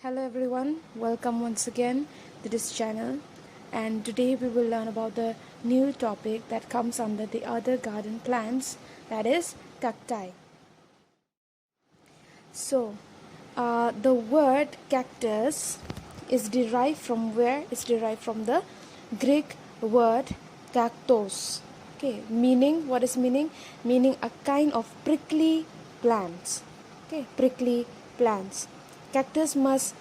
Hello everyone, welcome once again to this channel, and today we will learn about the new topic that comes under the other garden plants, that is cacti. So the word cactus is derived from where? It's derived from the Greek word cactos. Okay, meaning, what is meaning? Meaning a kind of prickly plants. Okay, prickly plants. Cactus must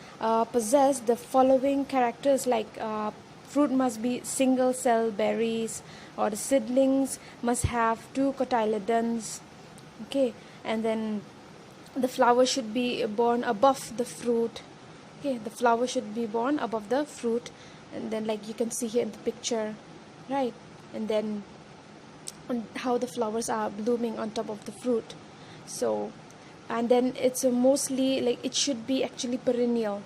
possess the following characters, like fruit must be single cell berries, or the seedlings must have two cotyledons. Okay, and then the flower should be born above the fruit. Okay, the flower should be born above the fruit, and then like you can see here in the picture, right? And then how the flowers are blooming on top of the fruit. So and then it's mostly like it should be actually perennial.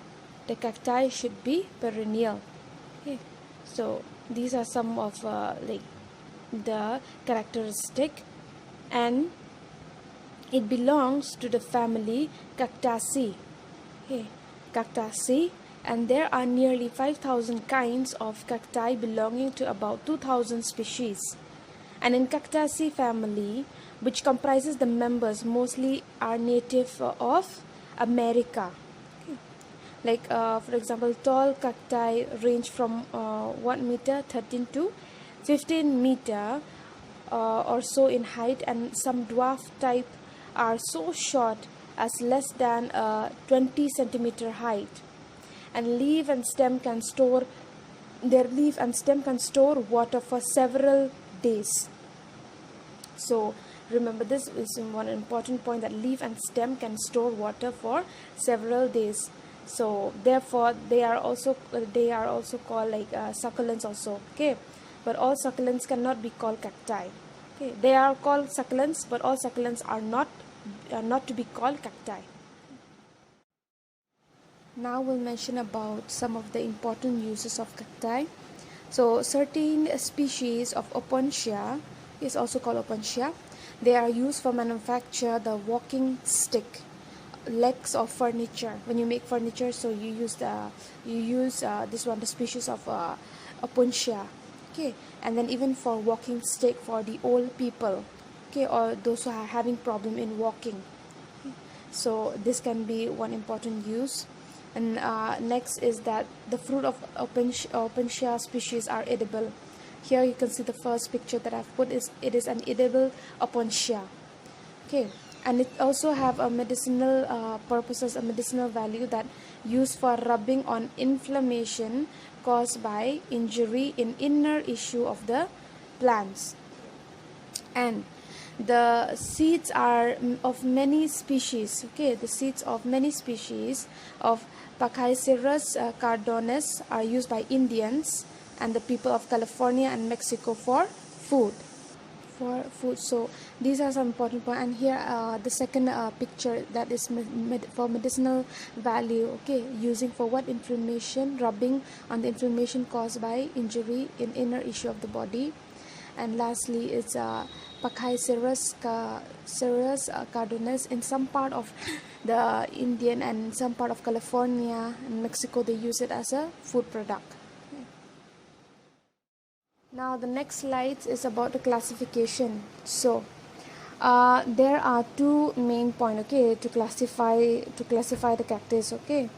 The cacti should be perennial. Okay, so these are some of like the characteristic, and it belongs to the family Cactaceae. Okay, Cactaceae, and there are nearly 5,000 kinds of cacti belonging to about 2,000 species. And in Cactaceae family, which comprises the members mostly are native of America. Okay. Like for example, tall cacti range from 1 meter 13 to 15 meter or so in height, and some dwarf type are so short as less than 20 centimeter height. And leaf and stem can store water for several days. So remember, this is one important point, that leaf and stem can store water for several days. So therefore they are also called like succulents also. Okay, but all succulents cannot be called cacti. Okay, they are called succulents, but all succulents are not to be called cacti. Now we'll mention about some of the important uses of cacti. So certain species of Opuntia is also called Opuntia. They are used for manufacture the walking stick, legs of furniture. When you make furniture, so you use this one, the species of Opuntia. Okay, and then even for walking stick for the old people. Okay, or those who are having problem in walking. Okay. So this can be one important use. And next is that the fruit of Opuntia species are edible. Here you can see the first picture that I've put is an edible Opuntia. Okay, and it also have a medicinal purposes, a medicinal value, that used for rubbing on inflammation caused by injury in inner issue of the plants. And the seeds are of many species. Okay, the seeds of many species of Pachycereus cardones are used by Indians and the people of California and Mexico for food. So these are some important points. And here the second picture, that is for medicinal value. Okay, using for what? Inflammation, rubbing on the inflammation caused by injury in inner issue of the body. And lastly, it's Pachycereus cardones. In some part of the Indian and some part of California and Mexico, they use it as a food product. Now the next slide is about the classification. So there are two main points, okay, to classify the cactus. Okay,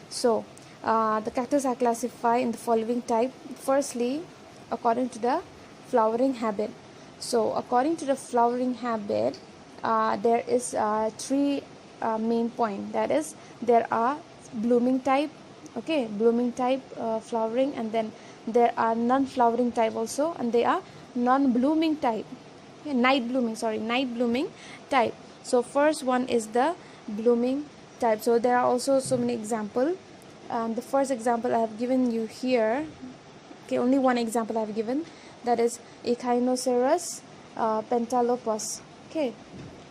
so the cactus are classified in the following type. Firstly, according to the flowering habit. So according to the flowering habit, there is three main point. That is, there are blooming type, okay, blooming type flowering, and then there are non-flowering type also, and they are non-blooming type. Okay, night blooming type. So first one is the blooming type. So there are also so many examples. The first example I have given you here, okay, only one example I have given, that is Echinocereus pentalopus. Okay,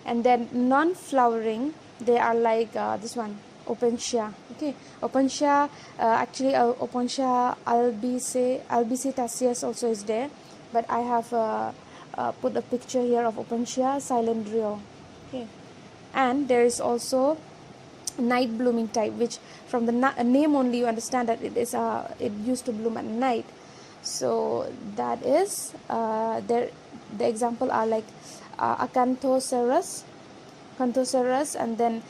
and then non-flowering, they are like this one, Opuntia. Okay, Opuntia, actually Opuntia albicitaceus also is there, but I have put a picture here of Opuntia cylindrium. Okay, and there is also night blooming type, which from the name only you understand that it used to bloom at night. So that is there. The example are like Acanthocerus, and then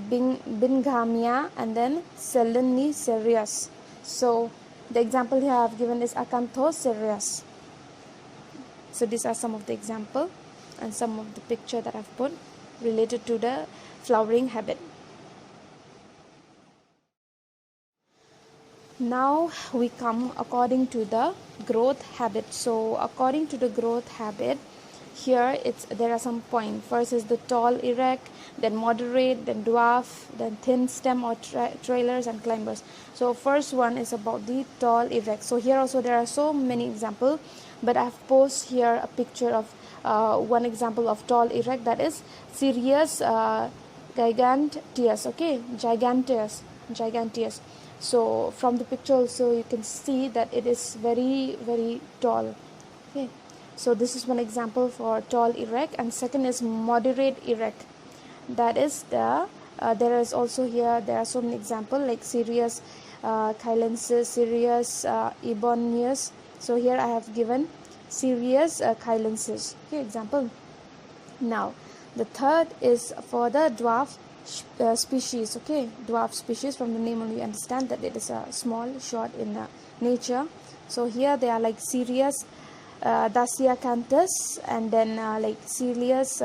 Bingamia, and then Selenicerius. So the example here I have given is Acanthocerus. So these are some of the example and some of the picture that I've put related to the flowering habit. Now we come according to the growth habit. So according to the growth habit, here there are some points. First is the tall, erect, then moderate, then dwarf, then thin stem or trailers, and climbers. So first one is about the tall, erect. So here also there are so many examples, but I've posted here a picture of one example of tall, erect, that is Cereus giganteus. Okay, giganteus. So from the picture also you can see that it is very, very tall. Okay, so this is one example for tall, erect, and second is moderate, erect. That is the there is also here there are so many examples like Cereus chilensis, Cereus ebonius. So here I have given Cereus chilensis. Okay, example. Now the third is for the dwarf species. Okay, dwarf species, from the name only you understand that it is a small, short in nature. So here they are like Cereus daciacanthus, and then like Cereus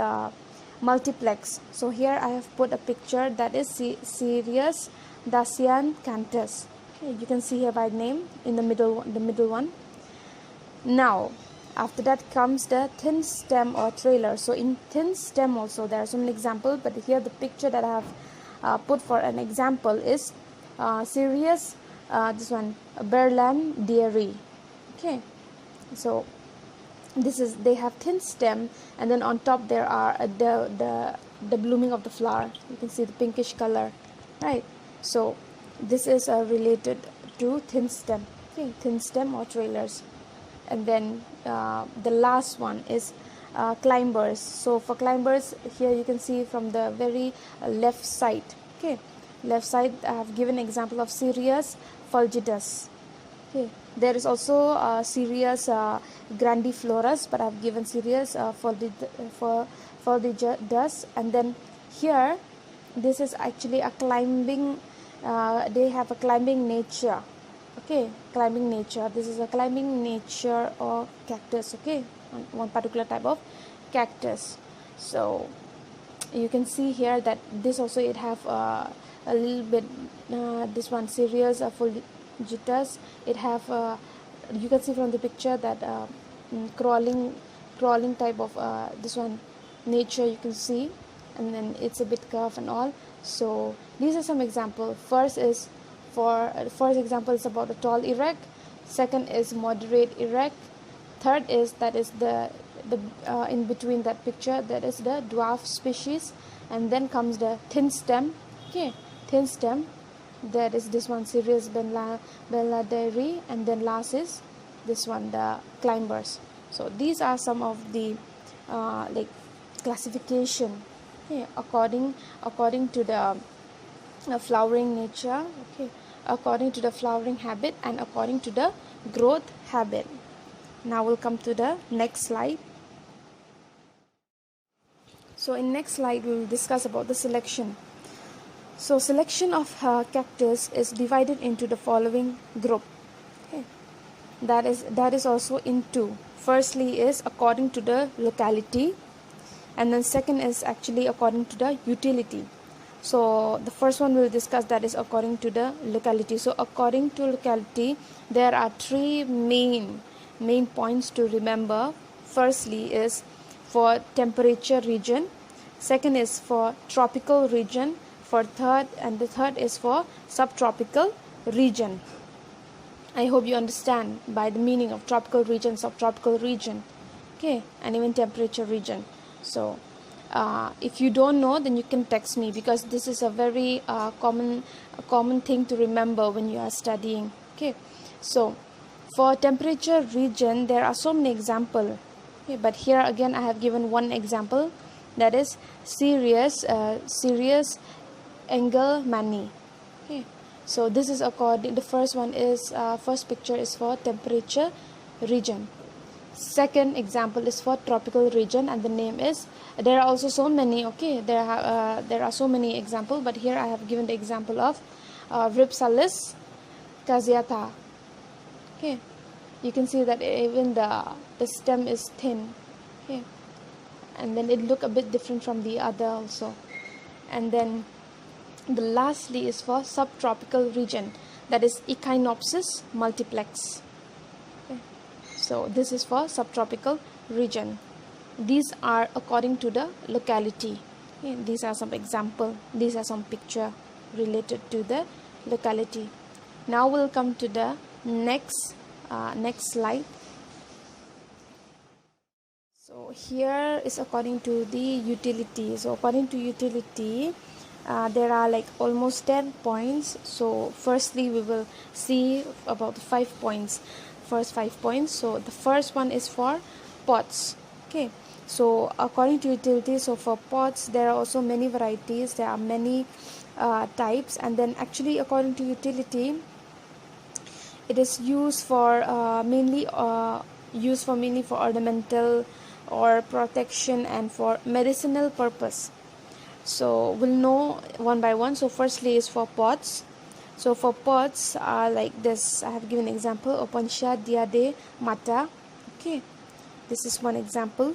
multiplex. So here I have put a picture that is Cereus daciacanthus. Okay, you can see here by name in the middle one. Now after that comes the thin stem or trailer. So in thin stem also there are so many examples, but here the picture that I have put for an example is Cereus this one berlandieri. Okay, so this is, they have thin stem, and then on top there are the blooming of the flower. You can see the pinkish color, right? So this is related to thin stem. Okay, thin stem or trailers. And then the last one is climbers. So for climbers, here you can see from the very left side. Okay, left side I have given example of Cereus fulgidus. Okay, there is also Cereus grandiflorus, but I have given Cereus fulgidus. And then here this is actually a climbing, they have a climbing nature. Okay, climbing nature. This is a climbing nature or cactus. Okay, one particular type of cactus. So you can see here that this also it have a little bit this one Cereus fulgitus. It have you can see from the picture that crawling type of this one nature you can see, and then it's a bit curved and all. So these are some examples. First example is about a tall, erect. Second is moderate, erect. Third is that is the in between that picture, that is the dwarf species. And then comes the thin stem. Okay, thin stem, that is this one Cereus berlandieri. And then last is this one, the climbers. So these are some of the like classification, okay, according to the flowering nature. Okay, according to the flowering habit and according to the growth habit. Now we'll come to the next slide. So in next slide we will discuss about the selection. So selection of cactus is divided into the following group. Okay, that is also in two. Firstly is according to the locality, and then second is actually according to the utility. So the first one we'll discuss, that is according to the locality. So according to locality, there are three main points to remember. Firstly is for temperature region, second is for tropical region, the third is for subtropical region. I hope you understand by the meaning of tropical region, subtropical region, okay, and even temperature region. So if you don't know, then you can text me, because this is a very common thing to remember when you are studying. Okay, so for temperature region there are so many examples. Okay, but here again I have given one example, that is Cereus Engelmanni. Okay, so this is according, the first one is first picture is for temperature region. Second example is for tropical region, and the name is, there are also so many, okay, there are so many examples, but here I have given the example of Rhipsalis caseata. Okay, you can see that even the stem is thin. Okay, and then it look a bit different from the other also. And then the lastly is for subtropical region, that is Echinopsis multiplex. Okay, so this is for subtropical region. These are according to the locality. Okay, these are some example, these are some picture related to the locality. Now we'll come to the next slide. So here is according to the utility. So according to utility, there are like almost 10 points. So firstly we will see about 5 points, first 5 points. So the first one is for pots. Okay, so according to utility, so for pots there are also many varieties, there are many types, and then actually according to utility, it is used for mainly for ornamental or protection and for medicinal purpose. So we'll know one by one. So firstly is for pots. So for pots are like this, I have given example, Opuntia diademata. Okay, this is one example,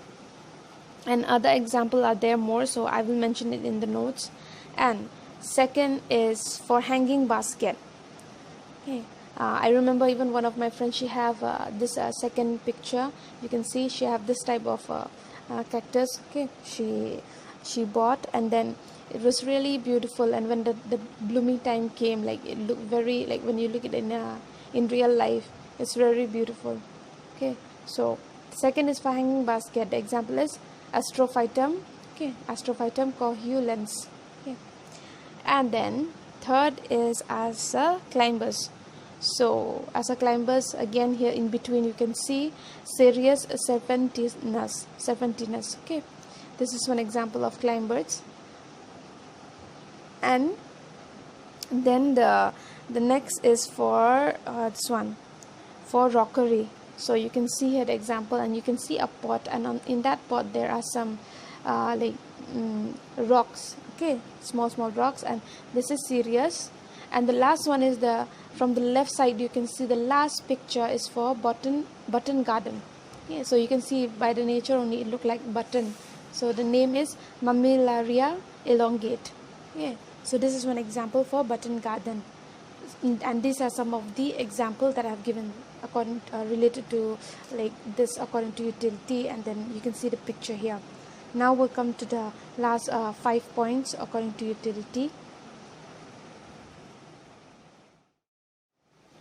and other example are there more, so I will mention it in the notes. And second is for hanging basket. Okay, I remember even one of my friends, she have this second picture, you can see she have this type of cactus. Okay, she bought, and then it was really beautiful, and when the blooming time came, like it looked very, like when you look at it in real life, it's very beautiful. Okay, so second is for hanging basket, the example is Astrophytum. Okay, Astrophytum cohulens. Okay, and then third is as a climbers. So as a climbers, again here in between you can see Cereus serpentinus. Okay, this is one example of climbers. And then the next is for this one, for rockery. So you can see here the example, and you can see a pot, and in that pot there are some rocks. Okay, small rocks, and this is Cereus. And the last one is from the left side, you can see the last picture is for button garden. Yeah, so you can see by the nature only it look like button. So the name is Mammillaria elongate. Yeah, so this is one example for button garden, and these are some of the examples that I have given according related to like this according to utility, and then you can see the picture here. Now we'll come to the last 5 points according to utility.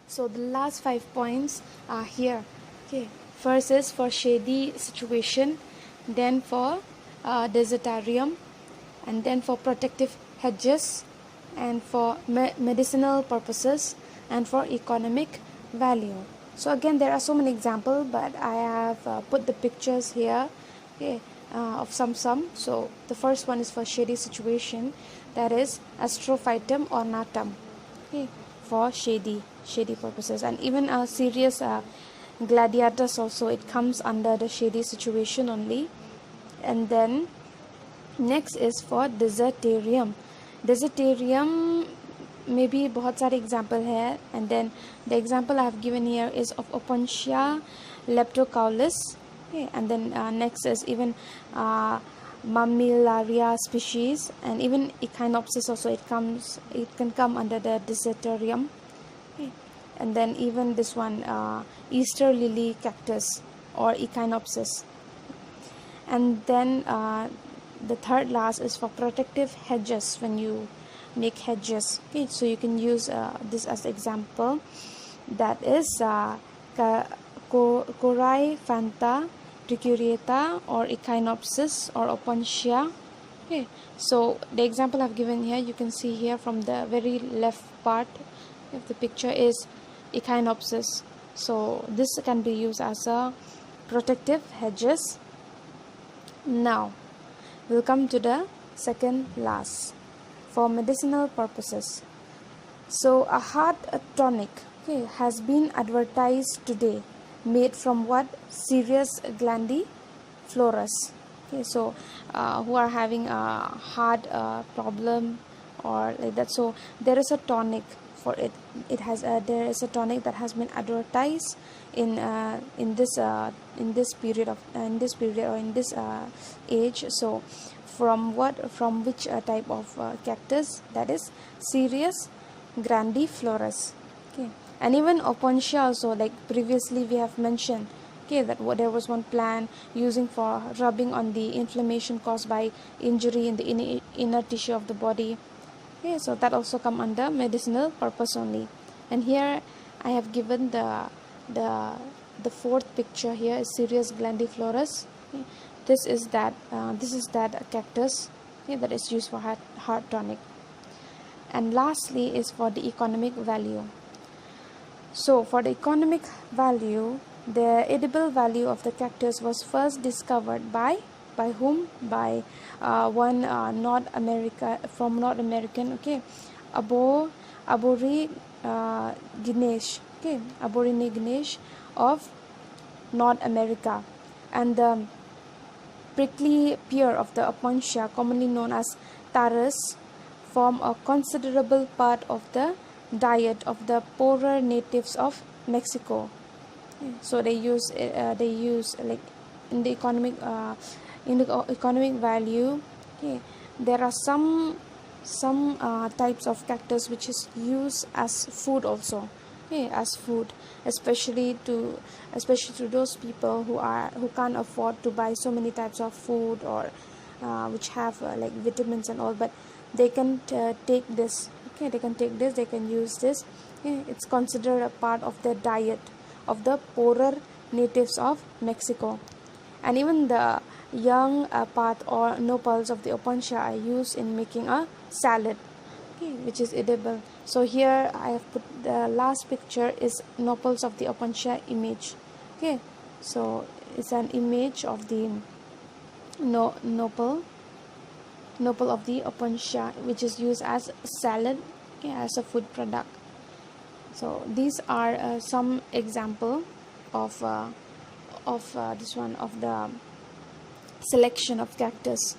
So the last 5 points are here. Okay, first is for shady situation, then for desertarium, and then for protective hedges, and for medicinal purposes, and for economic value. So again there are so many examples, but I have put the pictures here. Okay, of some. So the first one is for shady situation, that is Astrophytum ornatum. Okay, for shady purposes, and even Cereus gladiatus also, it comes under the shady situation only. And then next is for desertarium. में भी बहुत सारे example है, and then the example I have given here is of Opuntia leptocaulus. Okay, and then next is even Mammillaria species, and even Echinopsis also, it can come under the desertarium. Okay, and then even this one Easter lily cactus or Echinopsis. And then the third last is for protective hedges, when you make hedges. Okay, so you can use this as example, that is Coryphantha tricuriata or Echinopsis or Opuntia. Okay, so the example I've given here, you can see here from the very left part of the picture is Echinopsis. So this can be used as a protective hedges. Now we'll come to the second last for medicinal purposes. So a heart tonic, okay, has been advertised today, made from what? Cereus glandiflorus. Okay, so who are having a heart problem or like that, so there is a tonic for it. There is a tonic that has been advertised in this period or in this age. So from which type of cactus? That is Cereus grandiflorus. Okay, and even Opuntia also, like previously we have mentioned, okay, that there was one plant using for rubbing on the inflammation caused by injury in the inner tissue of the body. Okay, so that also come under medicinal purpose only. And here I have given the fourth picture. Here is Cereus glandiflorus. Okay, this is that cactus, okay, that is used for heart tonic. And lastly is for the economic value. So for the economic value, the edible value of the cactus was first discovered by whom? By one North American, okay, Aborigines, okay, Aborigines of North America. And the prickly pear of the Opuntia, commonly known as Taurus, form a considerable part of the diet of the poorer natives of Mexico. So they use like in the economic value. Okay, there are some types of cactus which is used as food also. Okay, as food, especially to those people who can't afford to buy so many types of food, or which have like vitamins and all, but they can take this. Okay, they can take this, they can use this. Okay, it's considered a part of their diet of the poorer natives of Mexico. And even the young part or nopals of the Opuntia are used in making a salad, okay, which is edible. So here I have put the last picture is nopals of the Opuntia image. Okay, so it's an image of the nopal of the Opuntia, which is used as salad, okay, as a food product. So these are some example of this one, of the selection of cactus